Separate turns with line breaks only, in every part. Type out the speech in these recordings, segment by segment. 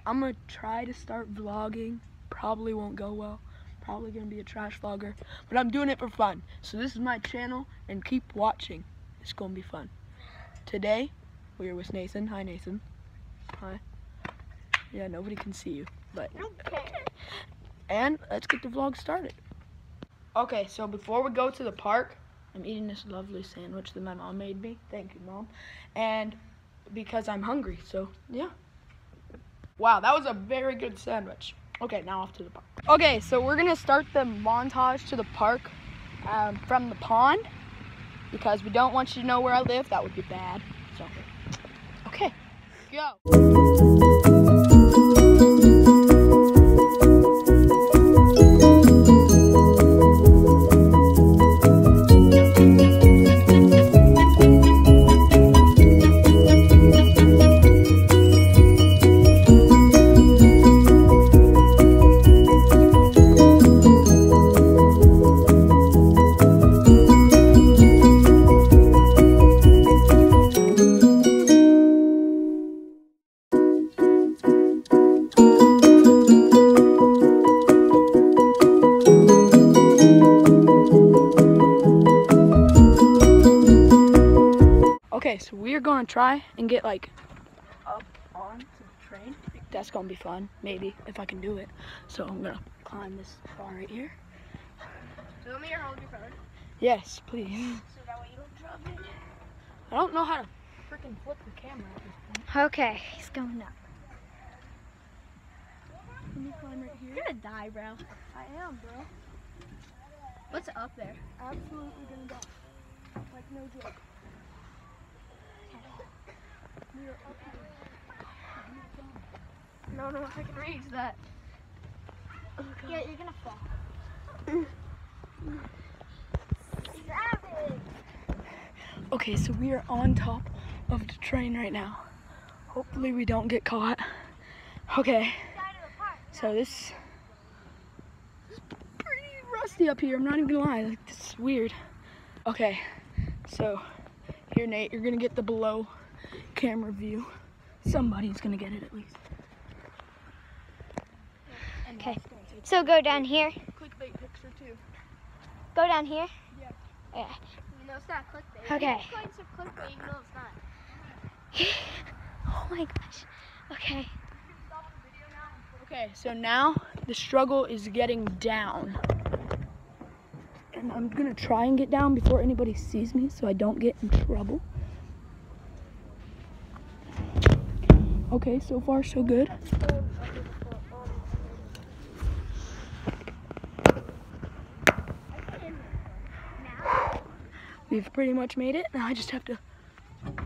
I'm gonna try to start vlogging. Probably won't go well. Probably gonna be a trash vlogger, but I'm doing it for fun. So this is my channel, and keep watching. It's gonna be fun. Today, we are with Nathan. Hi, Nathan. Hi. Yeah, nobody can see you, but.
Okay.
And let's get the vlog started. Okay, so before we go to the park, I'm eating this lovely sandwich that my mom made me. Thank you, Mom. And because I'm hungry, so yeah. Wow, that was a very good sandwich. Okay, now off to the park. Okay, so we're gonna start the montage to the park from the pond because we don't want you to know where I live. That would be bad. So, okay, go. Okay, so we're gonna try and get like up onto the train. That's gonna be fun, maybe, if I can do it. So I'm gonna climb this bar right here.
So let me hold your phone.
Yes, please.
So that way you don't drop it.
I don't know how to freaking flip the camera at this point.
Okay, he's going up.
Can you climb right here?
You're gonna die, bro.
I am, bro.
What's up there?
Absolutely gonna die. Like, no joke. We are up here.
No, I can reach that. Yeah, you're gonna fall. Savage!
Okay, so we are on top of the train right now. Hopefully we don't get caught. Okay, so this is pretty rusty up here. I'm not even gonna lie, like, this is weird. Okay, so here, Nate, you're gonna get the below camera view. Somebody's gonna get it at least.
Okay, so go down here.
Clickbait picture too.
Go down here.
Yeah.
Yeah.
You know it's not clickbait.
Okay.
It's points of clickbait, even though it's not.
Oh my gosh. Okay.
Okay, so now the struggle is getting down. And I'm gonna try and get down before anybody sees me so I don't get in trouble. Okay, so far so good. We've pretty much made it. Now I just have to,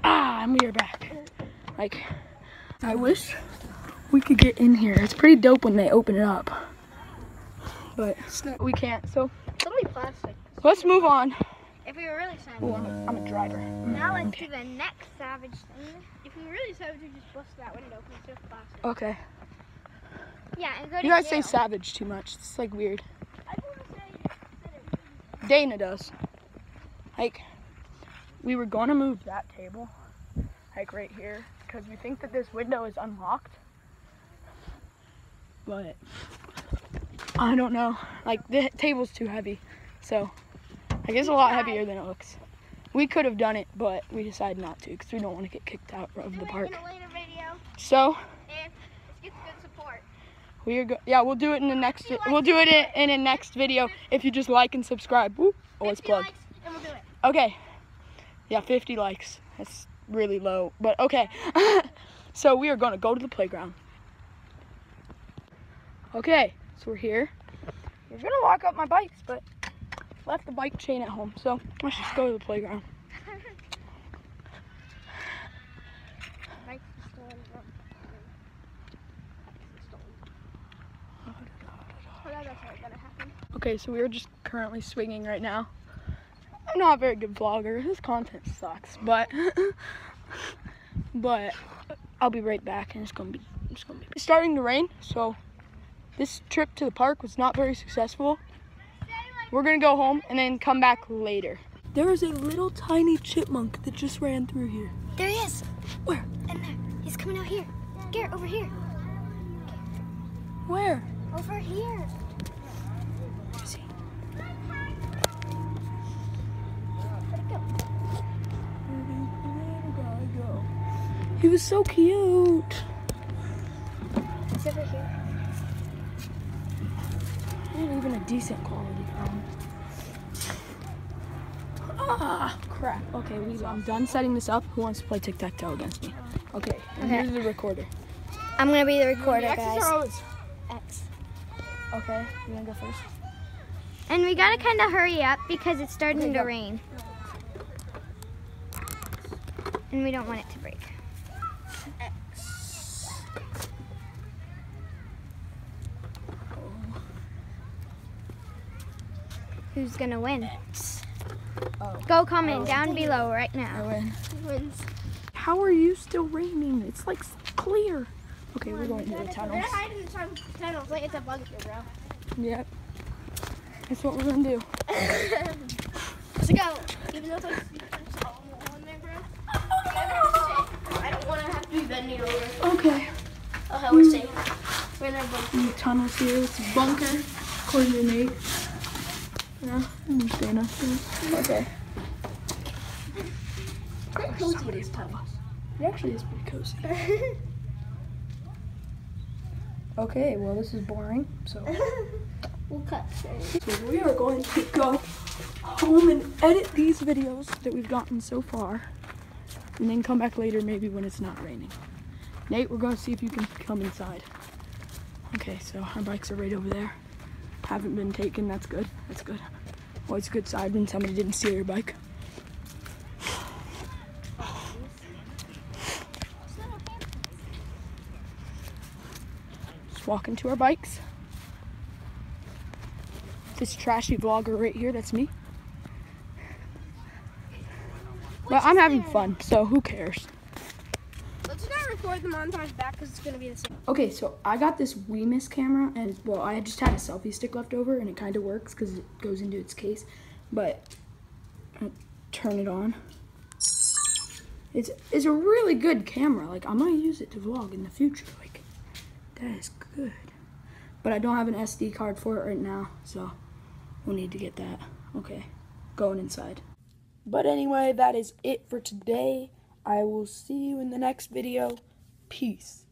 and we are back. Like, I wish we could get in here. It's pretty dope when they open it up. But we can't, so
It's only plastic.
let's move on.
If we were really savage.
Oh, I'm a driver.
Now let's do the next savage thing. If we were really savage, we just bust that window because it's just plastic.
Okay.
Yeah, and go to
You guys
jail.
say savage too much. It's like weird.
I want to say
Dana does. Like, we were gonna move that table, like right here, because we think that this window is unlocked. But I don't know. Like, the table's too heavy, so I guess a lot heavier than it looks. We could have done it, but we decided not to because we don't want to get kicked out of the park.
in a later video,
So
and let's get good support.
we are yeah, we'll do it in the next. We'll do it in a next video if you just like and subscribe. Woo! Oh, it's
50
plugged.
likes, and we'll do it.
Okay. Yeah, 50 likes. That's really low, but okay. So we are gonna go to the playground. Okay, so we're here. We're gonna walk up my bikes, but left the bike chain at home, so let's just go to the playground.
Mike's still in the room. Oh, that's not gonna happen.
Okay, so we are just currently swinging right now. I'm not a very good vlogger. This content sucks, but I'll be right back, and it's gonna be starting to rain, so this trip to the park was not very successful. We're gonna go home and then come back later. There is a little tiny chipmunk that just ran through here.
There he is.
Where?
In there. He's coming out here. Garrett, over here.
Where?
Over here.
Where is he? He was so cute.
It's over here.
Not even a decent quality phone. Ah, crap. Okay, I'm done setting this up. Who wants to play tic-tac-toe against me? Okay, and
Okay.
here's the recorder.
I'm gonna be the recorder,
X's
guys.
or O's?
X.
Okay, you wanna go first?
And we gotta kind of hurry up because it's starting
Okay,
to
go.
rain. And we don't want it to break. Who's gonna win?
Oh.
Go comment
Oh.
down below right
I
now.
win.
Wins.
How are you still raining? It's like clear. Okay, we're going to the tunnels.
hide in the tunnels like it's a bunker, bro.
Yep. That's what we're gonna do.
Let's go. Even though it's like all in there, bro. I don't want to have to be bending over.
Okay.
Okay, we're safe. We're in our bunker.
In the tunnels here. It's a bunker, according to Nate. Yeah, I'm staying up there. Okay. Somebody's tunnels. It actually is pretty cozy. Okay, well this is boring, so
We'll cut.
so we are going to go home and edit these videos that we've gotten so far, and then come back later maybe when it's not raining. Nate, we're going to see if you can come inside. Okay, so our bikes are right over there. Haven't been taken, that's good, that's good. Always a good side when somebody didn't steal your bike. Just walking to our bikes. This trashy vlogger right here, that's me. But I'm having fun, so who cares?
Let's not record the montage back because it's going to be the same.
Okay, so I got this Weemus camera, and well, I just had a selfie stick left over, and it kind of works because it goes into its case. But turn it on. It's a really good camera. Like, I'm gonna use it to vlog in the future. Like, that is good. But I don't have an SD card for it right now, so we'll need to get that. Okay, going inside. But anyway, that is it for today. I will see you in the next video. Peace.